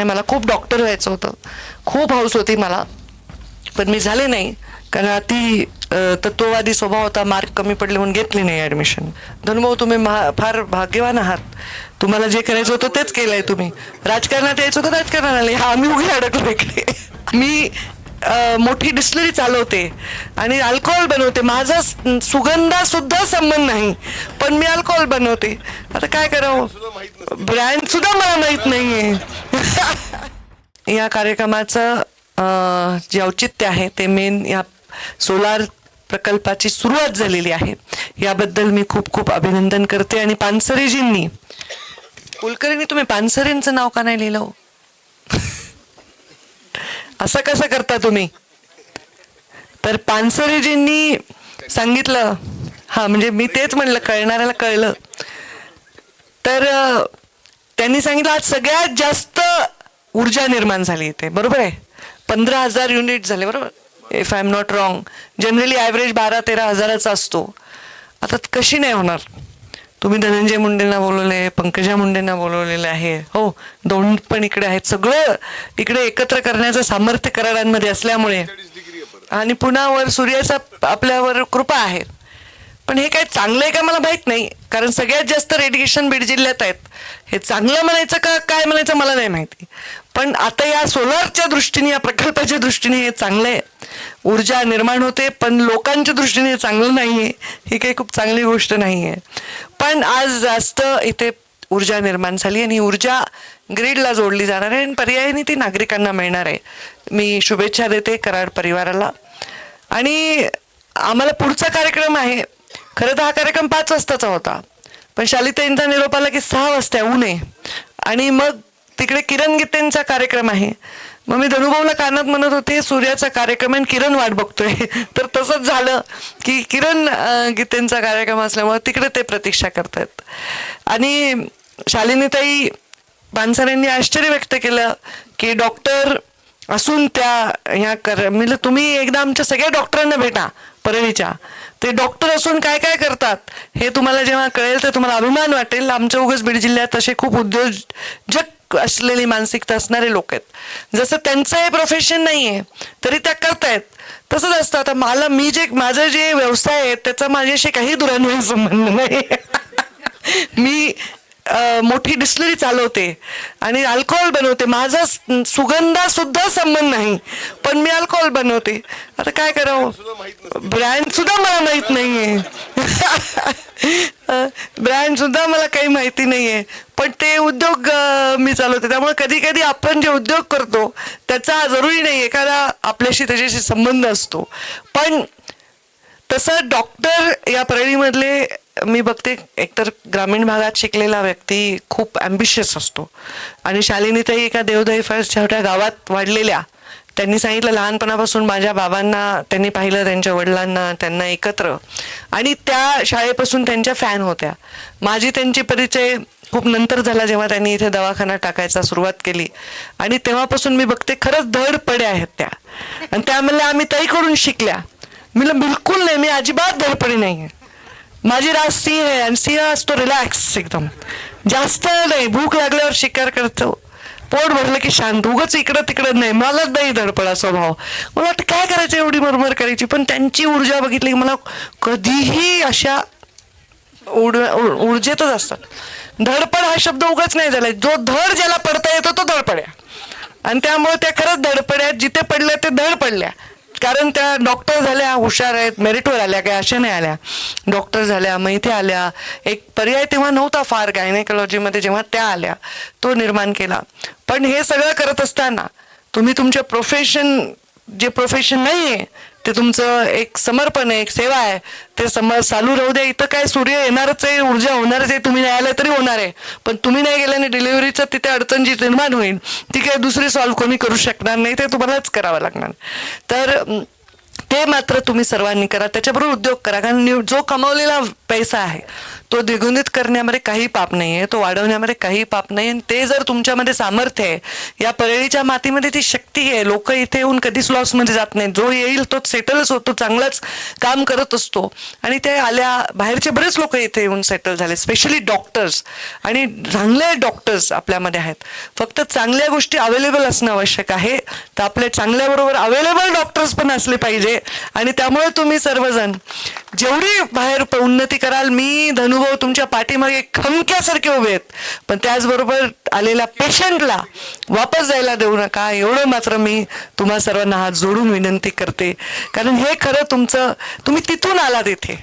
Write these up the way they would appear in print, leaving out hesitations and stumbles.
मला खूप डॉक्टर व्हायचं होतं, खूप हौस होती मला, पण मी झाले नाही कारण अति तत्ववादी स्वभाव होता. मार्क कमी पडले म्हणून घेतली नाही ॲडमिशन. धनुभाऊ, तुम्ही फार भाग्यवान आहात. तुम्हाला जे करायचं होतं तेच केलंय तुम्ही. राजकारणात यायचं होतं, राजकारणात आले. हा, आम्ही उघडे अडकलो इकडे. मी मोठी डिस्टिलरी चालवते आणि अल्कोहोल बनवते. माझा सुगंधा सुद्धा संबंध नाही, पण मी अल्कोहोल बनवते. आता काय करावं, ब्रँड सुद्धा मला माहित नाहीये. या कार्यक्रमाचं जे औचित्य आहे ते मेन या सोलार प्रकल्पाची सुरुवात झालेली आहे, याबद्दल मी खूप खूप अभिनंदन करते. आणि पानसरेजींनी, कुलकर्णी तुम्ही पानसरेंचं नाव का नाही लिहिलं? असं कसं करता तुम्ही? तर पानसरेजींनी सांगितलं, हा म्हणजे मी तेच म्हणलं, कळणाऱ्याला कळलं. तर त्यांनी सांगितलं आज सगळ्यात जास्त ऊर्जा निर्माण झाली इथे, बरोबर आहे. 15,000 युनिट झाले, बरोबर, if I am not wrong. Generally average 12-13 हजाराचा असतो. आता कशी नाही होणार? तुम्ही धनंजय मुंडेंना बोलवले, पंकजा मुंडेंना बोलवलेलं आहे, हो, दोन पण इकडे आहेत. सगळं इकडे एकत्र करण्याचं सामर्थ्य कराडांमध्ये असल्यामुळे, आणि पुन्हा वर सूर्याचा आपल्यावर कृपा आहे. पण हे काय चांगलं आहे का मला माहीत नाही, कारण सगळ्यात जास्त रेडिएशन बीड जिल्ह्यात आहेत. हे चांगलं म्हणायचं का काय म्हणायचं मला नाही माहिती. पण आता या सोलारच्या दृष्टीने, या प्रकल्पाच्या दृष्टीने हे चांगलं आहे, ऊर्जा निर्माण होते. पण लोकांच्या दृष्टीने हे चांगलं नाही आहे, ही काही खूप चांगली गोष्ट नाही आहे. पण आज जास्त इथे ऊर्जा निर्माण झाली आणि ऊर्जा ग्रीडला जोडली जाणार आहे आणि पर्यायाने ती नागरिकांना मिळणार आहे. मी शुभेच्छा देते कराड परिवाराला. आणि आम्हाला पुढचा कार्यक्रम आहे. खरं तर हा कार्यक्रम 5 वाजताचा होता, पण शालिताईंचा निरोप आला की 6 वाजता येऊ नये. आणि मग तिकडे किरण गीतेंचा कार्यक्रम आहे. मग मी धनुभाऊला कानात म्हणत होते सूर्याचा कार्यक्रम आहे, किरण वाट बघतोय. तर तसंच झालं की किरण गीतेंचा कार्यक्रम असल्यामुळे तिकडे ते प्रतीक्षा करतात. आणि शालिनीताई पानसरेंनी आश्चर्य व्यक्त केलं की डॉक्टर असून त्या ह्या म्हणजे तुम्ही एकदा आमच्या सगळ्या डॉक्टरांना भेटा परळीच्या, ते डॉक्टर असून काय काय करतात हे तुम्हाला जेव्हा कळेल तर तुम्हाला अभिमान वाटेल. आमच्या उगाच बीड जिल्ह्यात असे खूप उद्योजक असलेली मानसिकता असणारे लोक आहेत. जसं त्यांचं हे प्रोफेशन नाही आहे तरी त्या करतायत, तसंच असतं. आता माझं जे व्यवसाय आहे त्याचा माझ्याशी काही दुरान्वयी संबंध नाही. मी मोठी डिस्टिलरी चालवते आणि अल्कोहोल बनवते. माझा सुगंधा सुद्धा संबंध नाही, पण मी अल्कोहोल बनवते. आता काय करावं, ब्रँड सुद्धा मला माहित नाहीये. ब्रँड सुद्धा मला काही माहिती नाहीये, पण ते उद्योग मी चालवते. त्यामुळे कधी कधी आपण जे उद्योग करतो त्याचा जरुरी नाही एखादा आपल्याशी त्याच्याशी संबंध असतो. पण तसं डॉक्टर या परळीमधले मी बघते, एकतर ग्रामीण भागात शिकलेला व्यक्ती खूप ॲम्बिशियस असतो. आणि शालिनीताई एका देवदाई फार छोट्या गावात वाढलेल्या, त्यांनी सांगितलं लहानपणापासून माझ्या बाबांना त्यांनी पाहिलं, त्यांच्या वडिलांना, त्यांना एकत्र, आणि त्या शाळेपासून त्यांच्या फॅन होत्या. माझी त्यांची परिचय खूप नंतर झाला जेव्हा त्यांनी इथे दवाखाना टाकायचा सुरुवात केली. आणि तेव्हापासून मी बघते खरंच धडपड्या आहेत त्या. आणि त्यामुळे आम्ही ताईकडून शिकल्या. मी बिलकुल नाही, मी अजिबात धडपडी नाही आहे. माझी रास सिंह आहे आणि सिंह असतो रिलॅक्स एकदम, जास्त नाही. भूक लागल्यावर शिकार करतो, पोट भरलं की शांत, उगाच इकडं तिकडं नाही. मलाच नाही धडपडा स्वभाव. मला वाटतं काय करायचं एवढी मरमर करायची. पण त्यांची ऊर्जा बघितली की मला कधीही अशा ऊर्जेतच असतात. धडपड हा शब्द उगाच नाही झाला, जो धड ज्याला पडता येतो तो धडपड्या. आणि त्यामुळे त्या खरंच धडपड्या, जिथे पडल्या ते धड पडल्या. कारण त्या डॉक्टर झाल्या, हुशार आहेत, मेरिटवर आल्या, काय अशा नाही आल्या, डॉक्टर झाल्या, मग इथे आल्या. एक पर्याय तेव्हा नव्हता फार गायनेकॉलॉजीमध्ये, जेव्हा त्या आल्या तो निर्माण केला. पण हे सगळं करत असताना तुम्ही तुमच्या जे प्रोफेशन नाही आहे ते तुमचं एक समर्पण आहे, एक सेवा आहे, ते चालू राहू द्या. इथं काय सूर्य येणारच आहे, ऊर्जा होणारच आहे, तुम्ही नाही आलं तरी होणार आहे. पण तुम्ही नाही गेल्याने डिलिव्हरीचं तिथे अडचण जी निर्माण होईल ती काही दुसरी सॉल्व्ह कोणी करू शकणार नाही, ते तुम्हालाच करावं लागणार. तर ते मात्र तुम्ही सर्वांनी करा, त्याच्याबरोबर उद्योग करा. कारण जो कमावलेला पैसा आहे तो द्विगुणित करण्यामध्ये काही पाप नाही आहे, तो वाढवण्यामध्ये काही पाप नाही. आणि ते जर तुमच्यामध्ये सामर्थ्य आहे, या परळीच्या मातीमध्ये ती शक्ती आहे. लोक इथे येऊन कधीच लॉसमध्ये जात नाही. जो येईल तो सेटलच होतो, चांगलाच काम करत असतो. आणि ते आल्या बाहेरचे बरेच लोक इथे येऊन सेटल झाले, स्पेशली डॉक्टर्स. आणि चांगले डॉक्टर्स आपल्यामध्ये आहेत. फक्त चांगल्या गोष्टी अवेलेबल असणं आवश्यक आहे. तर आपल्या चांगल्याबरोबर अवेलेबल डॉक्टर्स पण असले पाहिजे. आणि त्यामुळे तुम्ही सर्वजण जेवढी बाहेर उन्नती कराल, मी धनुभाऊ तुमच्या पाठीमागे खमक्यासारखे उभे आहेत. पण त्याचबरोबर आलेल्या पेशंटला वापस जायला देऊ नका, एवढं मात्र मी तुम्हा सर्वांना हात जोडून विनंती करते. कारण हे खरं तुमचं, तुम्ही तिथून आलात इथे,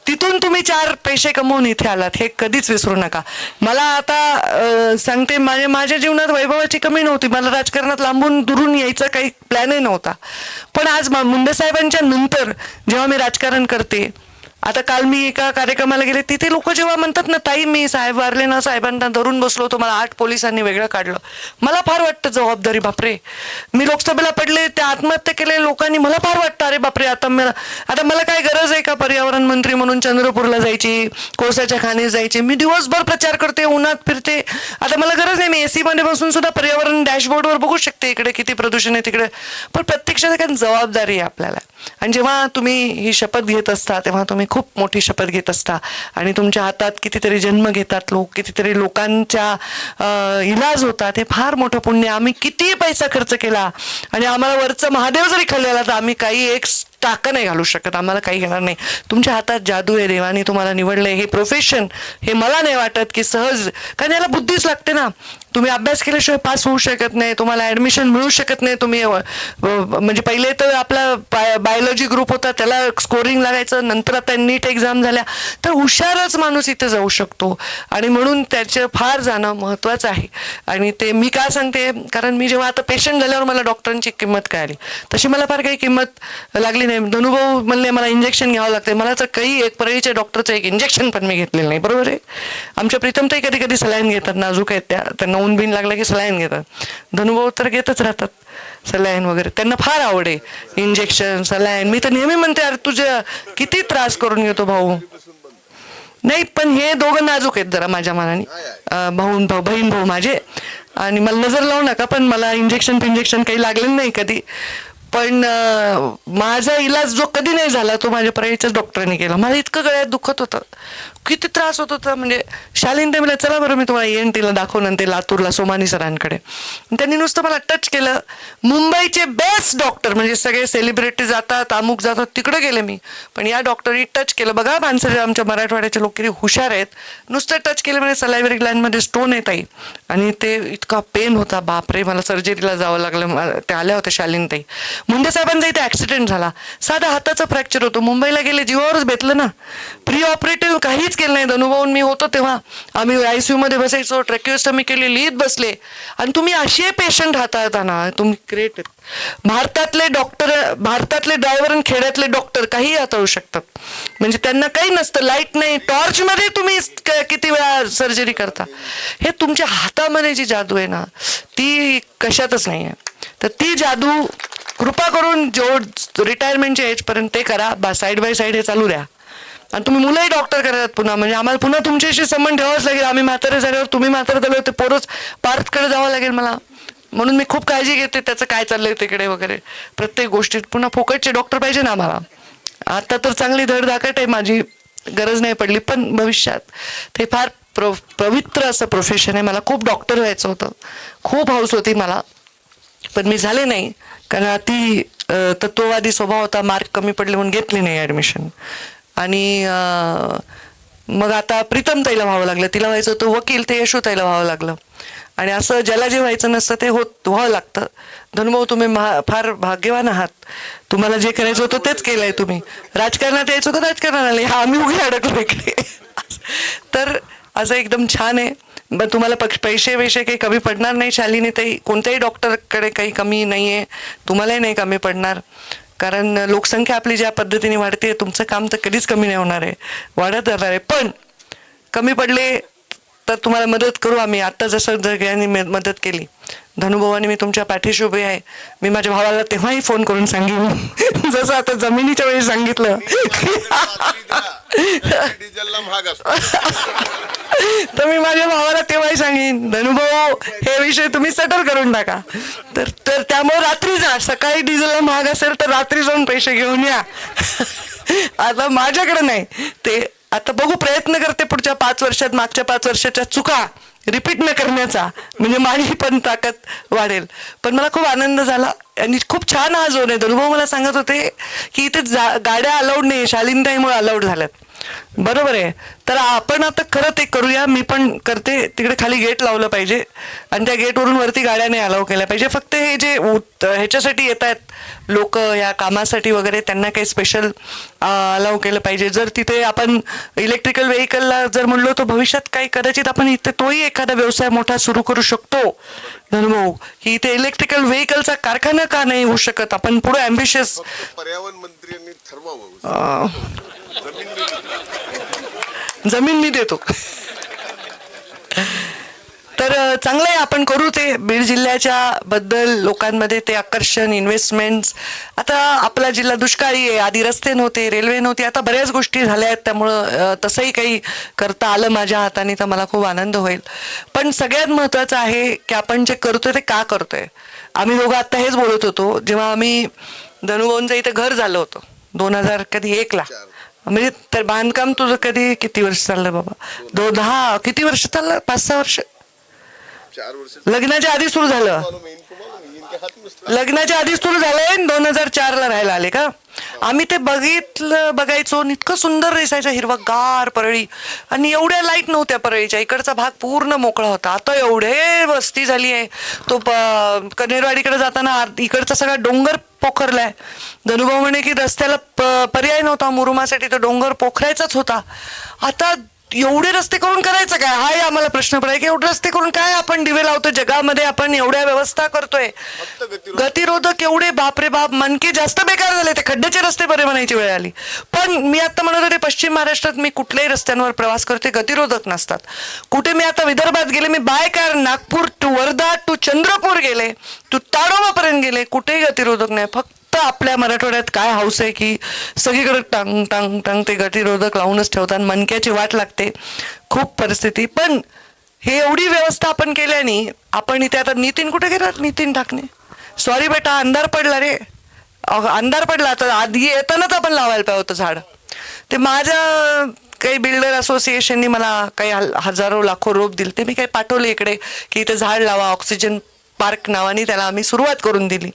तिथून तुम्ही 4 पैसे कमवून इथे आलात, हे कधीच विसरू नका. मला आता सांगते, माझ्या जीवनात वैभवाची कमी नव्हती. मला राजकारणात लांबून दुरून यायचा काही प्लॅनही नव्हता. पण आज मुंडे साहेबांच्या नंतर जेव्हा मी राजकारण करते, आता काल मी एका कार्यक्रमाला गेले, तिथे लोक जेव्हा म्हणतात ना, ताई मी साहेब वारले ना, साहेबांना धरून बसलो होतो, मला 8 पोलिसांनी वेगळं काढलं. मला फार वाटतं जबाबदारी, बापरे. मी लोकसभेला पडले, त्या आत्महत्या केलेल्या लोकांनी, मला फार वाटतं अरे बापरे, आता मला काय गरज आहे का पर्यावरण मंत्री म्हणून चंद्रपूरला जायची, कोळसाच्या खाणीत जायची. मी दिवसभर प्रचार करते, उन्हात फिरते. आता मला गरज नाही, मी AC मध्ये बसून सुद्धा पर्यावरण डॅशबोर्डवर बघू शकते इकडे किती प्रदूषण आहे, तिकडे. पण प्रत्यक्षात काय जबाबदारी आहे आपल्याला. आणि जेव्हा तुम्ही ही शपथ घेत असता, तेव्हा तुम्ही खूप मोठी शपथ घेत असता. आणि तुमच्या हातात कितीतरी जन्म घेतात लोक, कितीतरी लोकांच्या इलाज होतात. हे फार मोठं पुण्य. आम्ही किती पैसा खर्च केला आणि आम्हाला वरचं महादेव जरी खाल्लेला, तर आम्ही काही एक टाका नाही घालू शकत, आम्हाला काही घेणार नाही. तुमच्या हातात जादू आहे, देवाने तुम्हाला निवडलंय. हे प्रोफेशन, हे मला नाही वाटत की सहज, कारण याला बुद्धीच लागते ना. तुम्ही अभ्यास केल्याशिवाय पास होऊ शकत नाही, तुम्हाला ऍडमिशन मिळू शकत नाही. तुम्ही म्हणजे पहिले तर आपला बायोलॉजी ग्रुप होता, त्याला स्कोरिंग लागायचं, नंतर आता नीट एक्झाम झाल्या, तर हुशारच माणूस इथे जाऊ शकतो. आणि म्हणून त्याचं फार जाणं महत्त्वाचं आहे. आणि ते मी का सांगते, कारण मी जेव्हा आता पेशंट झाल्यावर मला डॉक्टरांची किंमत कळाली. तशी मला फार काही किंमत लागली नाही. धनुभाऊ म्हणले मला इंजेक्शन घ्यावं लागते, मला तर काही एक परळीच्या डॉक्टरचं एक इंजेक्शन पण मी घेतलेलं नाही. बरोबर आहे. आमच्या प्रीतमताई कधी कधी सलाईन घेतात, नाजूक आहेत त्या, त्यांना ऊन बिन लागला की सलाईन घेतात. धनुभाऊ तर घेतच राहतात सलाईन वगैरे, त्यांना फार आवड आहे इंजेक्शन, सलाईन. मी तर नेहमी म्हणते, अरे तुझ्या किती त्रास करून घेतो भाऊ. नाही, पण हे दोघं नाजूक आहेत जरा माझ्या मनाने, बहीण भाऊ माझे. आणि मला नजर लावू नका, पण मला इंजेक्शन काही लागलेलं नाही कधी. पण माझा इलाज जो कधी नाही झाला, तो माझ्या परळीच्याच डॉक्टरांनी केला. मला इतकं गळ्यात दुखत होतं, किती त्रास होत होता. म्हणजे शालीन ते मला, चला बरं मी तुम्हाला ENTला दाखवून ते लातूरला सोमानी सरांकडे. त्यांनी नुसतं मला टच केलं. मुंबईचे बेस्ट डॉक्टर, म्हणजे सगळे सेलिब्रिटी जातात, अमुक जातात, तिकडे गेले मी. पण या डॉक्टरनी टच केलं. बघा माणसं, आमच्या मराठवाड्याचे लोक किती हुशार आहेत. नुसतं टच केलं, म्हणजे सलायव्हरी ग्लँडमध्ये स्टोन येत आहे. आणि ते इतका पेन होता, बापरे. मला सर्जरीला जावं लागलं. ते आल्या होत्या शालीनताई. मुंडे साहेबांचा इथे ऍक्सिडेंट झाला, साधा हाताचा फ्रॅक्चर होतो, मुंबईला गेले, जीवावरच बेतलं ना. प्री ऑपरेटिव्ह काहीच केलं नाही. धनुभाऊन मी होतो तेव्हा आम्ही ICU मध्ये बसायचो, ट्रॅक्युस्टमी केली, लिहित बसले. आणि तुम्ही असे पेशंट हाताळताना तुम्ही ग्रेट. भारतातले डॉक्टर, भारतातले ड्रायव्हर आणि खेड्यातले डॉक्टर काही हाताळू शकतात. म्हणजे त्यांना काही नसतं, लाईट नाही, टॉर्च मध्ये तुम्ही किती वेळा सर्जरी करता. हे तुमच्या हातामध्ये जी जादू आहे ना, ती कशातच नाही आहे. तर ती जादू कृपा करून जो रिटायरमेंटच्या एजपर्यंत ते करा. साईड बाय साईड हे चालू द्या. आणि तुम्ही मुलंही डॉक्टर करतात पुन्हा, म्हणजे आम्हाला पुन्हा तुमच्याशी संबंध ठेवावाच लागेल. आम्ही म्हातारे झाल्यावर, तुम्ही म्हातारे झाल्यावर ते पोरच पार्थकडे जावं लागेल मला. म्हणून मी खूप काळजी घेते त्याचं काय चाललंय तिकडे वगैरे. प्रत्येक गोष्टीत पुन्हा फुकटचे डॉक्टर पाहिजे ना आम्हाला. आता तर चांगली धडधाकट आहे, माझी गरज नाही पडली, पण भविष्यात ते फार पवित्र असं प्रोफेशन आहे. मला खूप डॉक्टर व्हायचं होतं, खूप हौस होती मला, पण मी झाले नाही. कारण अति तत्ववादी स्वभाव होता, मार्क कमी पडले म्हणून घेतली नाही ॲडमिशन. आणि मग आता प्रीतमताईला व्हावं लागलं, तिला व्हायचं होतं वकील, ते यशोताईला व्हावं लागलं. आणि असं ज्याला जे व्हायचं नसतं ते व्हावं लागतं. धनुभाऊ तुम्ही फार भाग्यवान आहात, तुम्हाला जे करायचं होतं तेच केलंय तुम्ही. राजकारणात यायचं होतं, राजकारणात आले, हा आम्ही उघडे अडकलो इकडे. तर असं एकदम छान आहे. तुम्हाला पैसे काही कमी पडणार नाही शालिनी ताई, कोणत्याही डॉक्टरकडे काही कमी नाही आहे, तुम्हालाही नाही कमी पडणार. कारण लोकसंख्या आपली ज्या पद्धतीने वाढते, तुमचं काम तर कधीच कमी नाही होणार आहे, वाढत राहणार आहे. पण कमी पडले तर तुम्हाला मदत करू आम्ही. आत्ता जसं सगळ्यांनी मदत केली, धनुभावानी मी तुमच्या पाठीशी उभी आहे. मी माझ्या भावाला तेव्हाही फोन करून सांगेन जसं आता जमिनीच्या वेळी सांगितलं डिझेलला महाग असतो. तर मी माझ्या भावाला तेव्हाही सांगेन, धनुभाऊ हे विषय तुम्ही सेटल करून टाका. तर तर त्यामुळे रात्री जा, सकाळी डिझेलला महाग असेल तर रात्री जाऊन पैसे घेऊन या. आता माझ्याकडे नाही ते. आता बघू, प्रयत्न करते पुढच्या 5 वर्षात मागच्या 5 वर्षाच्या चुका रिपीट न करण्याचा, म्हणजे माझी पण ताकद वाढेल. पण मला खूप आनंद झाला आणि खूप छान हा झोन आहे. धनुभाऊ मला सांगत होते की इथे गाड्या अलाउड नाही, शालीनताईमुळे अलाउड झाल्यात. बरोबर आहे. तर आपण आता खरं ते करूया. मी पण करते. तिकडे खाली गेट लावलं पाहिजे आणि त्या गेटवरून वरती गाड्या नाही अलाव केल्या पाहिजे. फक्त हे जे ह्याच्यासाठी येत आहेत लोक या कामासाठी वगैरे, त्यांना काही स्पेशल अलाव केलं पाहिजे. जर तिथे आपण इलेक्ट्रिकल व्हेकलला जर म्हणलो तर भविष्यात काही कदाचित आपण इथे तोही एखादा व्यवसाय मोठा सुरू करू शकतो धनुभाऊ, की इथे इलेक्ट्रिकल व्हेकलचा कारखाना का नाही होऊ शकत. आपण पुढे अँबिशियस. पर्यावरण मंत्र्यांनी ठरवावं. जमीन मी देतो. तर चांगलं आहे, आपण करू ते. बीड जिल्ह्याच्या बद्दल लोकांमध्ये ते आकर्षण, इन्व्हेस्टमेंट्स. आता आपला जिल्हा दुष्काळी आहे, आधी रस्ते नव्हते, रेल्वे नव्हती, आता बऱ्याच गोष्टी झाल्या आहेत. त्यामुळं तसंही काही करता आलं माझ्या हाताने तर मला खूप आनंद होईल. पण सगळ्यात महत्त्वाचं आहे की आपण जे करतोय ते का करतोय. आम्ही दोघं आत्ता हेच बोलत होतो जेव्हा आम्ही धनुभाऊंचं इथं घर झालं होतं 2001ला. म्हणजे तर बांधकाम तुझं कधी किती वर्ष चाललं बाबा? 10 किती वर्ष चाललं? 5-6 वर्ष. 4 वर्ष लग्नाच्या आधी सुरू झालं. लग्नाच्या आधी सुरू झालंय. 2004ला राहायला आले का? आम्ही ते बघायचो. इतकं सुंदर दिसायचं, हिरवागार परळी, आणि एवढ्या लाईट नव्हत्या परळीच्या. इकडचा भाग पूर्ण मोकळा होता. आता एवढे वस्ती झाली आहे. तो कनेरवाडीकडे जाताना इकडचा सगळा डोंगर पोखरलाय. धनुभाऊ म्हणे की रस्त्याला पर्याय नव्हता, मुरुमासाठी तो डोंगर पोखरायचाच होता. आता एवढे रस्ते करून करायचं काय, हाय आम्हाला प्रश्न पडाय की एवढे रस्ते करून काय आपण दिवे लावतो जगामध्ये. आपण एवढ्या व्यवस्था करतोय, गतिरोधक एवढे, बापरे बाप, मनके जास्त बेकार झाले. ते खड्ड्याचे रस्ते बरे म्हणायची वेळ आली. पण मी आता म्हणत होते, पश्चिम महाराष्ट्रात मी कुठल्याही रस्त्यांवर प्रवास करते, गतिरोधक नसतात. कुठे मी आता विदर्भात गेले, मी by car Nagpur to Wardha to Chandrapur गेले, टू ताडोबापर्यंत गेले, कुठेही गतिरोधक नाही. फक्त आपल्या मराठवाड्यात काय हौस आहे की सगळीकडे टांग टांग टांग ते गतिरोधक लावूनच ठेवतात. मनक्याची वाट लागते खूप परिस्थिती. पण हे एवढी व्यवस्था आपण केल्याने आपण इथे आता नितीन कुठे गेलात? नितीन ठाकणे, सॉरी बेटा, अंधार पडला रे, अंधार पडला. तर आधी येतानाच आपण लावायला पाहिजे होतं झाड. ते माझ्या काही बिल्डर असोसिएशननी मला काही हजारो लाखो रोप दिले, ते मी काही पाठवले इकडे की इथे झाड लावा. ऑक्सिजन पार्क नावाने त्याला आम्ही सुरुवात करून दिली.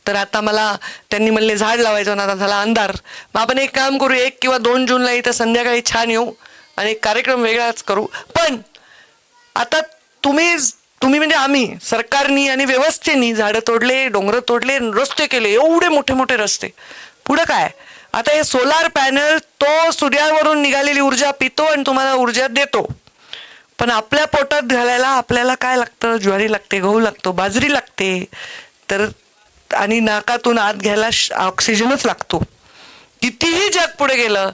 तर आता मला त्यांनी म्हणले झाड लावायचं ना, आता झाला अंधार. मग आपण एक काम करू, 1 किंवा 2 जूनला इथं संध्याकाळी छान येऊ आणि एक कार्यक्रम वेगळाच करू. पण आता तुम्ही म्हणजे आम्ही सरकारनी आणि व्यवस्थेनी झाडं तोडले, डोंगर तोडले, रस्ते केले, एवढे मोठे मोठे रस्ते. पुढं काय? आता हे सोलार पॅनल तो सूर्यावरून निघालेली ऊर्जा पितो आणि तुम्हाला ऊर्जा देतो. पण आपल्या पोटात घालायला आपल्याला काय लागतं? ज्वारी लागते, गहू लागतो, बाजरी लागते, तर आणि नाकातून आत घ्यायला ऑक्सिजनच लागतो. कितीही जग पुढे गेलं,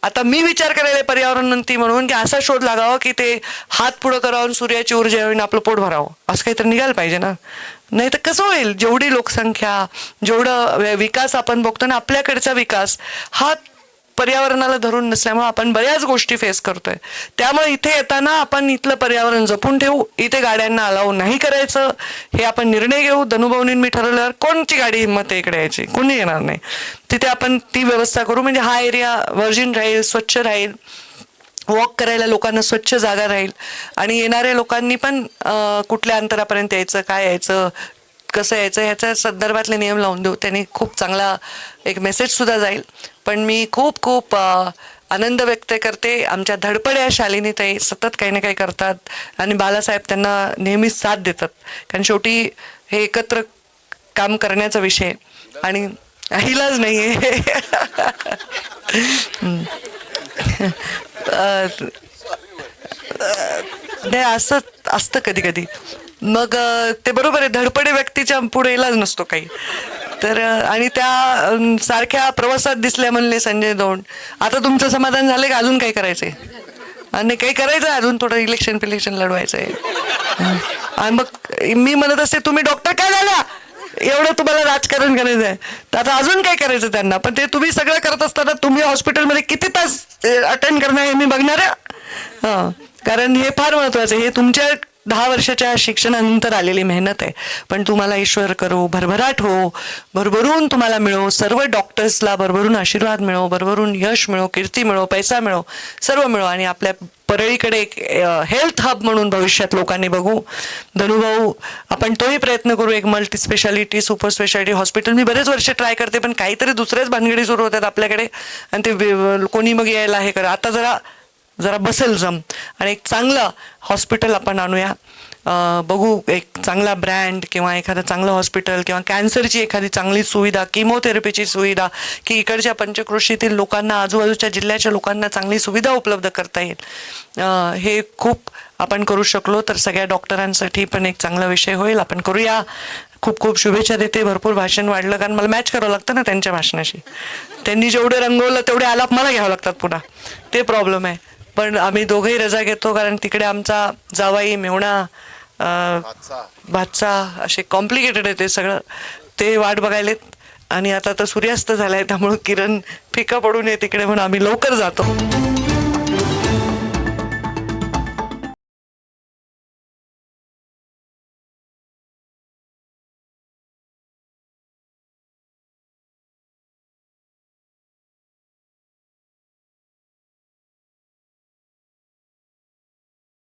आता मी विचार करायला पर्यावरण मंत्री म्हणून की असा शोध लागावा की ते हात पुढं करावून सूर्याची ऊर्जा येऊन आपलं पोट भरावं, असं काहीतरी निघायला पाहिजे ना. नाही तर कसं होईल? जेवढी लोकसंख्या, जेवढं विकास आपण बघतो ना, आपल्याकडचा विकास हा पर्यावरणाला धरून नसल्यामुळे आपण बऱ्याच गोष्टी फेस करतोय. त्यामुळे इथे येताना आपण इथलं पर्यावरण जपून ठेवू. इथे गाड्यांना अलाव नाही करायचं हे आपण निर्णय घेऊ. धनुभाऊनी मी ठरवल्यावर कोणची गाडी हिंमत आहे इकडे यायची, कोणी येणार नाही. तिथे आपण ती व्यवस्था करू, म्हणजे हा एरिया व्हर्जिन राहील, स्वच्छ राहील, वॉक करायला लोकांना स्वच्छ जागा राहील. आणि येणाऱ्या लोकांनी पण कुठल्या अंतरापर्यंत यायचं, काय यायचं, कसं यायचं ह्याच्या संदर्भातले नियम लावून देऊ. त्यांनी खूप चांगला एक मेसेज सुद्धा जाईल. पण मी खूप खूप आनंद व्यक्त करते. आमच्या धडपड्या शालिनीताई सतत काही ना काही करतात आणि बालासाहेब त्यांना नेहमीच साथ देतात. कारण शेवटी हे एकत्र काम करण्याचा विषय आणि इलाज नाही आहे. नाही असं असतं कधी कधी. मग ते बरोबर आहे, धडपडे व्यक्तीच्या पुढे इलाज नसतो काही. तर आणि त्या सारख्या प्रवासात दिसल्या म्हणले संजय दौंड. आता तुमचं समाधान झालंय का? अजून काय करायचंय? आणि काही करायचं आहे अजून, थोडं इलेक्शन लढवायचं आहे. आणि मग मी म्हणत असते तुम्ही डॉक्टर काय झाला, एवढं तुम्हाला राजकारण करायचं आहे, तर आता अजून काय करायचं त्यांना. पण ते तुम्ही सगळं करत असताना तुम्ही हॉस्पिटलमध्ये किती तास अटेंड करणार हे मी बघणार आहे. हां, कारण हे फार महत्वाचं आहे. हे तुमच्या 10 वर्षाच्या शिक्षणानंतर आलेली मेहनत आहे. पण तुम्हाला ईश्वर करो, भरभराट हो, भरभरून तुम्हाला मिळो, सर्व डॉक्टर्सला भरभरून आशीर्वाद मिळो, भरभरून यश मिळो, कीर्ती मिळो, पैसा मिळो, सर्व मिळो. आणि आपल्या परळीकडे एक हेल्थ हब म्हणून भविष्यात लोकांनी बघू. धनुभाऊ, आपण तोही प्रयत्न करू, एक multi speciality super speciality hospital. मी बरेच वर्ष ट्राय करते, पण काहीतरी दुसऱ्याच भानगडी सुरू होतात आपल्याकडे, आणि ते कोणी मग यायला हे करा. आता जरा बसेल जम, आणि एक चांगलं हॉस्पिटल आपण आणूया. बघू, एक चांगला ब्रँड किंवा एखादं चांगलं हॉस्पिटल, किंवा कॅन्सरची एखादी चांगली सुविधा, किमोथेरपीची सुविधा, की इकडच्या पंचक्रोशीतील लोकांना, आजूबाजूच्या जिल्ह्याच्या लोकांना चांगली सुविधा उपलब्ध करता येईल. हे खूप आपण करू शकलो तर सगळ्या डॉक्टरांसाठी पण एक चांगला विषय होईल. आपण करूया. खूप खूप शुभेच्छा देते. भरपूर भाषण वाढलं, कारण मला मॅच करावं लागतं ना त्यांच्या भाषणाशी. त्यांनी जेवढे रंगवलं तेवढे आलाप मला घ्यावं लागतात पुन्हा, ते प्रॉब्लेम आहे. पण आम्ही दोघंही रजा घेतो, कारण तिकडे आमचा जावाई, मेहुणा, भाचा असे कॉम्प्लिकेटेड आहे ते सगळं. ते वाट बघायलेत. आणि आता तर सूर्यास्त झालाय, त्यामुळं किरण फिका पडून आहे तिकडे, म्हणून आम्ही लवकर जातो.